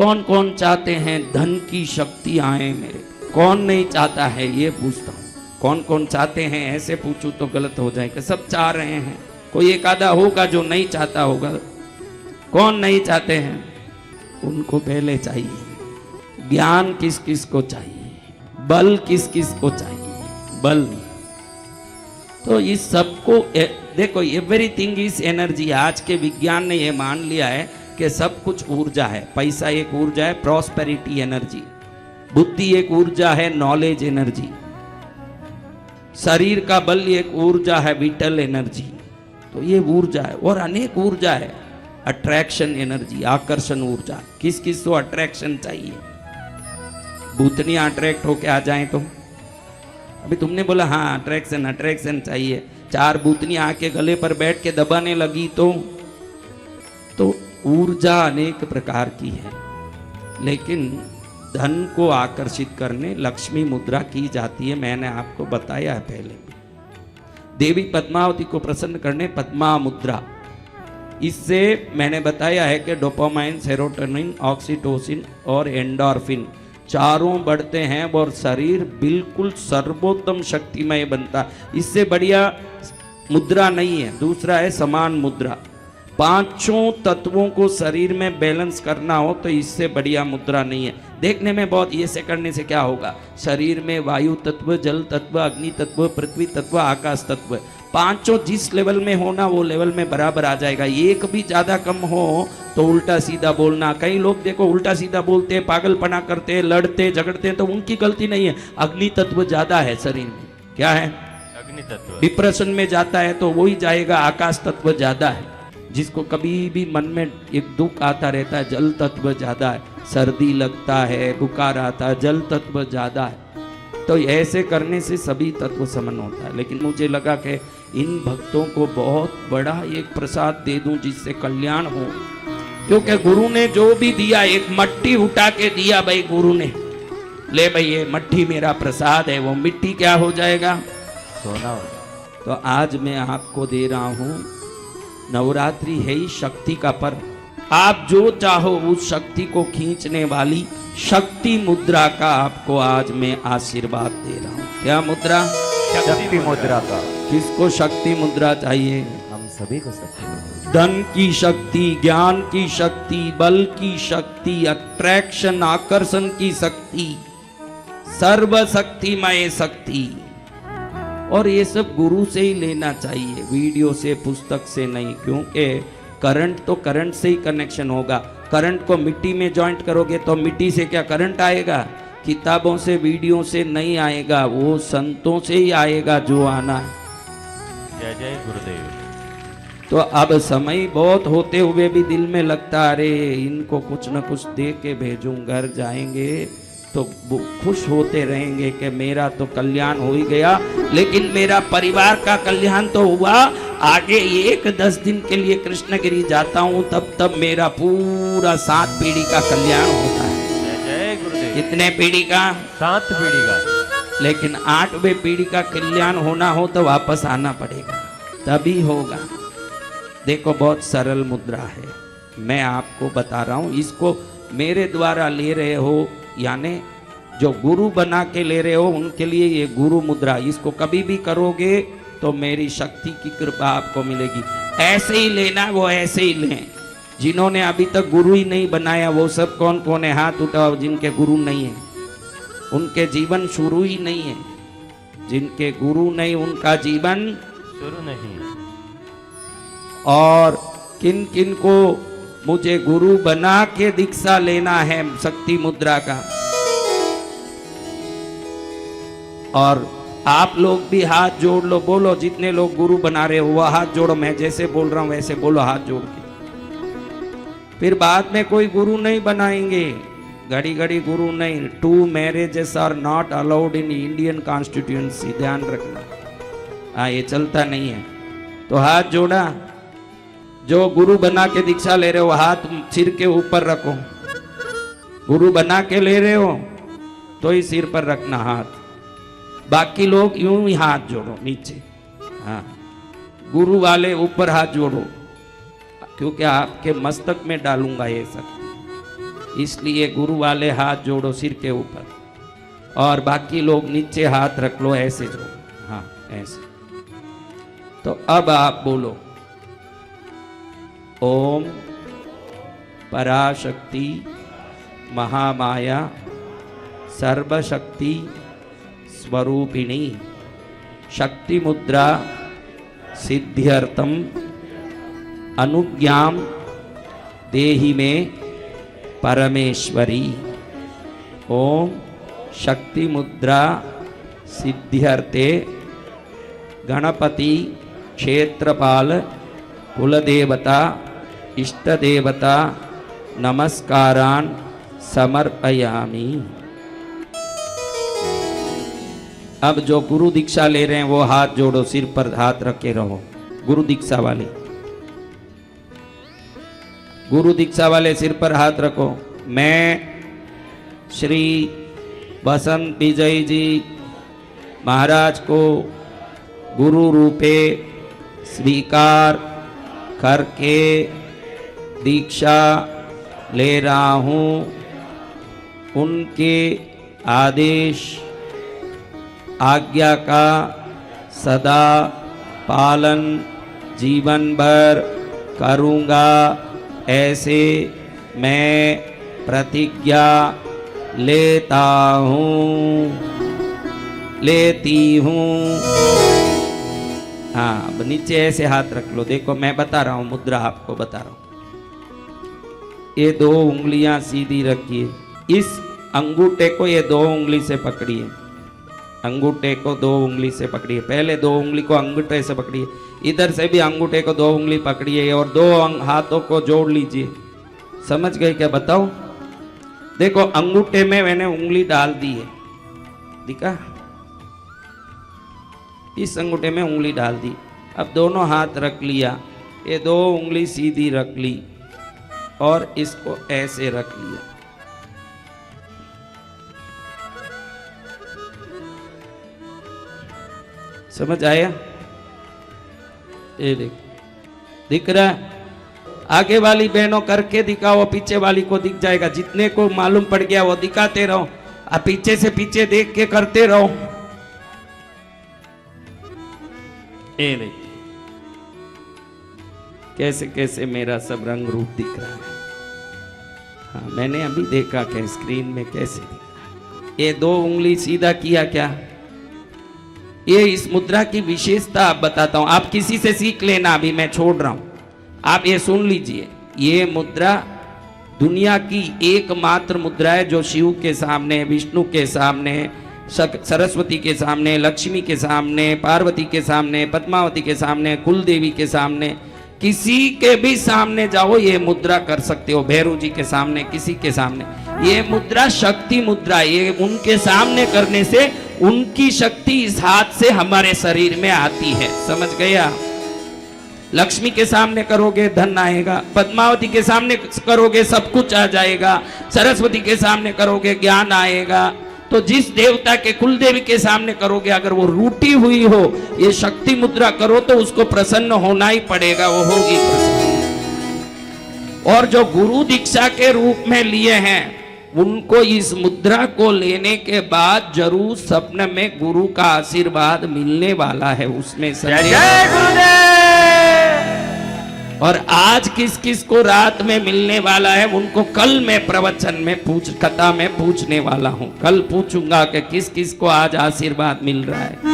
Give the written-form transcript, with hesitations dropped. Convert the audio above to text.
कौन कौन चाहते हैं धन की शक्ति आए मेरे, कौन नहीं चाहता है ये पूछता हूँ। कौन कौन चाहते हैं ऐसे पूछूं तो गलत हो जाएगा, सब चाह रहे हैं, कोई एक आधा होगा जो नहीं चाहता होगा। कौन नहीं चाहते हैं? उनको पहले चाहिए ज्ञान, किस किस को चाहिए, बल किस किस को चाहिए, बल। तो इस सबको देखो, एवरीथिंग इज एनर्जी। आज के विज्ञान ने यह मान लिया है कि सब कुछ ऊर्जा है। पैसा एक ऊर्जा है, प्रॉस्पेरिटी एनर्जी। बुद्धि एक ऊर्जा है, नॉलेज एनर्जी। शरीर का बल एक ऊर्जा है, विटल एनर्जी। तो ये ऊर्जा है और अनेक ऊर्जा है। अट्रैक्शन एनर्जी, आकर्षण ऊर्जा। किस किस को अट्रैक्शन चाहिए? भूतनियां अट्रैक्ट होके आ जाएं तो अभी तुमने बोला हाँ अट्रैक्शन अट्रैक्शन चाहिए, चार भूतनियां आके गले पर बैठ के दबाने लगी तो ऊर्जा अनेक प्रकार की है। लेकिन धन को आकर्षित करने लक्ष्मी मुद्रा की जाती है। मैंने आपको बताया है पहले। देवी पद्मावती को प्रसन्न करने पद्मा मुद्रा। इससे मैंने बताया है कि डोपामाइन, सेरोटोनिन, ऑक्सीटोसिन और एंडोर्फिन चारों बढ़ते हैं और शरीर बिल्कुल सर्वोत्तम शक्तिमय बनता। इससे बढ़िया मुद्रा नहीं है। दूसरा है समान मुद्रा। पांचों तत्वों को शरीर में बैलेंस करना हो तो इससे बढ़िया मुद्रा नहीं है। देखने में बहुत, ये से करने से क्या होगा? शरीर में वायु तत्व, जल तत्व, अग्नि तत्व, पृथ्वी तत्व, आकाश तत्व, पांचों जिस लेवल में होना वो लेवल में बराबर आ जाएगा। एक भी ज्यादा कम हो तो उल्टा सीधा बोलना। कई लोग देखो उल्टा सीधा बोलते हैं, पागलपना करते हैं, लड़ते झगड़ते हैं, तो उनकी गलती नहीं है। अग्नि तत्व ज्यादा है शरीर में। क्या है? अग्नि तत्व। डिप्रेशन में जाता है तो वही जाएगा। आकाश तत्व ज्यादा है। जिसको कभी भी मन में एक दुख आता रहता है, जल तत्व ज्यादा है। सर्दी लगता है, बुखार आता है, जल तत्व ज्यादा है। तो ऐसे करने से सभी तत्व समन होता है। लेकिन मुझे लगा कि इन भक्तों को बहुत बड़ा एक प्रसाद दे दूं जिससे कल्याण हो। क्योंकि गुरु ने जो भी दिया, एक मट्टी उठा के दिया भाई गुरु ने, ले भाई ये मट्टी मेरा प्रसाद है, वो मिट्टी क्या हो जाएगा? सोना हो जाएगा। तो आज मैं आपको दे रहा हूं, नवरात्रि है ही शक्ति का पर्व। आप जो चाहो उस शक्ति को खींचने वाली शक्ति मुद्रा का आपको आज मैं आशीर्वाद दे रहा हूँ। क्या मुद्रा? शक्ति मुद्रा का। किसको शक्ति मुद्रा चाहिए? हम सभी को शक्ति। धन की शक्ति, ज्ञान की शक्ति, बल की शक्ति, अट्रैक्शन आकर्षण की शक्ति, सर्वशक्तिमय शक्ति। और ये सब गुरु से ही लेना चाहिए, वीडियो से, पुस्तक से नहीं। क्योंकि करंट तो करंट से ही कनेक्शन होगा। करंट को मिट्टी में जॉइंट करोगे तो मिट्टी से क्या करंट आएगा? किताबों से, वीडियो से नहीं आएगा, वो संतों से ही आएगा जो आना है। जय जय गुरुदेव। तो अब समय बहुत होते हुए भी दिल में लगता अरे इनको कुछ न कुछ दे के भेजूं, घर जाएंगे तो खुश होते रहेंगे कि मेरा तो कल्याण हो ही गया। लेकिन मेरा परिवार का कल्याण तो हुआ। आगे 1-10 दिन के लिए कृष्णगिरी जाता हूँ तब मेरा पूरा 7 पीढ़ी का कल्याण होता है। जय गुरुदेव। कितने पीढ़ी का? 7 पीढ़ी का। लेकिन 8वें पीढ़ी का कल्याण होना हो तो वापस आना पड़ेगा, तभी होगा। देखो बहुत सरल मुद्रा है, मैं आपको बता रहा हूँ। इसको मेरे द्वारा ले रहे हो, यानी जो गुरु बना के ले रहे हो उनके लिए ये गुरु मुद्रा। इसको कभी भी करोगे तो मेरी शक्ति की कृपा आपको मिलेगी। ऐसे ही लेना, वो ऐसे ही लें। जिन्होंने अभी तक गुरु ही नहीं बनाया वो सब कौन कौन है? हाथ उठाओ जिनके गुरु नहीं है, उनके जीवन शुरू ही नहीं है। जिनके गुरु नहीं उनका जीवन शुरू नहीं। और किन किन को मुझे गुरु बना के दीक्षा लेना है शक्ति मुद्रा का? और आप लोग भी हाथ जोड़ लो, बोलो जितने लोग गुरु बना रहे हो वो हाथ जोड़ो। मैं जैसे बोल रहा हूं वैसे बोलो हाथ जोड़ के। फिर बाद में कोई गुरु नहीं बनाएंगे, घड़ी घड़ी गुरु नहीं। 2 marriages are not allowed in Indian constituency, ध्यान रखना। हाँ, ये चलता नहीं है। तो हाथ जोड़ा। जो गुरु बना के दीक्षा ले रहे हो हाथ सिर के ऊपर रखो। गुरु बना के ले रहे हो तो ही सिर पर रखना हाथ। बाकी लोग यूं ही हाथ जोड़ो नीचे। हाँ, गुरु वाले ऊपर हाथ जोड़ो, क्योंकि आपके मस्तक में डालूंगा ये सब। इसलिए गुरु वाले हाथ जोड़ो सिर के ऊपर और बाकी लोग नीचे हाथ रख लो, ऐसे जोड़ो। हाँ ऐसे। तो अब आप बोलो ओम पराशक्ति महामाया सर्वशक्ति स्वरूपिणी शक्ति मुद्रा सिद्ध्यर्थम अनुज्ञाम देहि में परमेश्वरी। ओम शक्ति मुद्रा सिद्ध्यर्थे गणपति क्षेत्रपाल कुलदेवता इष्टदेवता नमस्कारान समर्पयामि। अब जो गुरु दीक्षा ले रहे हैं वो हाथ जोड़ो, सिर पर हाथ रखे रहो। गुरु दीक्षा वाले, गुरु दीक्षा वाले सिर पर हाथ रखो। मैं श्री बसंत विजय जी महाराज को गुरु रूपे स्वीकार करके दीक्षा ले रहा हूँ। उनके आदेश आज्ञा का सदा पालन जीवन भर करूँगा, ऐसे मैं प्रतिज्ञा लेता हूँ, लेती हूँ। हाँ अब नीचे ऐसे हाथ रख लो। देखो मैं बता रहा हूँ, मुद्रा आपको बता रहा हूँ। ये 2 उंगलियां सीधी रखिए। इस अंगूठे को ये 2 उंगली से पकड़िए। अंगूठे को 2 उंगली से पकड़िए। पहले 2 उंगली को अंगूठे से पकड़िए, इधर से भी अंगूठे को 2 उंगली पकड़िए और 2 हाथों को जोड़ लीजिए। समझ गए क्या? बताओ। देखो अंगूठे में मैंने उंगली डाल दी है, दिखा? इस अंगूठे में उंगली डाल दी। अब दोनों हाथ रख लिया, ये 2 उंगली सीधी रख ली और इसको ऐसे रख लिया। समझ आया? ये देख, दिख रहा है? आगे वाली बहनों करके दिखाओ, पीछे वाली को दिख जाएगा। जितने को मालूम पड़ गया वो दिखाते रहो, आप पीछे से पीछे देख के करते रहो। ये देख कैसे कैसे मेरा सब रंग रूप दिख रहा है। हाँ मैंने अभी देखा कि स्क्रीन में कैसे दिख रहा है। ये 2 उंगली सीधा किया क्या? ये इस मुद्रा की विशेषता आप बताता हूं, आप किसी से सीख लेना, अभी मैं छोड़ रहा हूं। आप ये सुन लीजिए, ये मुद्रा दुनिया की एकमात्र मुद्रा है जो शिव के सामने, विष्णु के सामने, सरस्वती के सामने, लक्ष्मी के सामने, पार्वती के सामने, पद्मावती के सामने, कुल देवी के सामने, किसी के भी सामने जाओ ये मुद्रा कर सकते हो। भैरव जी के सामने, किसी के सामने। ये मुद्रा शक्ति मुद्रा, ये उनके सामने करने से उनकी शक्ति इस हाथ से हमारे शरीर में आती है। समझ गया? लक्ष्मी के सामने करोगे धन आएगा, पद्मावती के सामने करोगे सब कुछ आ जाएगा, सरस्वती के सामने करोगे ज्ञान आएगा। तो जिस देवता के कुल देवी के सामने करोगे, अगर वो रूठी हुई हो, ये शक्ति मुद्रा करो तो उसको प्रसन्न होना ही पड़ेगा, वो होगी प्रसन्न। और जो गुरु दीक्षा के रूप में लिए हैं उनको इस मुद्रा को लेने के बाद जरूर सपने में गुरु का आशीर्वाद मिलने वाला है, उसमें और आज किस किस को रात में मिलने वाला है उनको कल मैं प्रवचन में कथा में पूछने वाला हूं। कल पूछूंगा कि किस किस को आज आशीर्वाद मिल रहा है।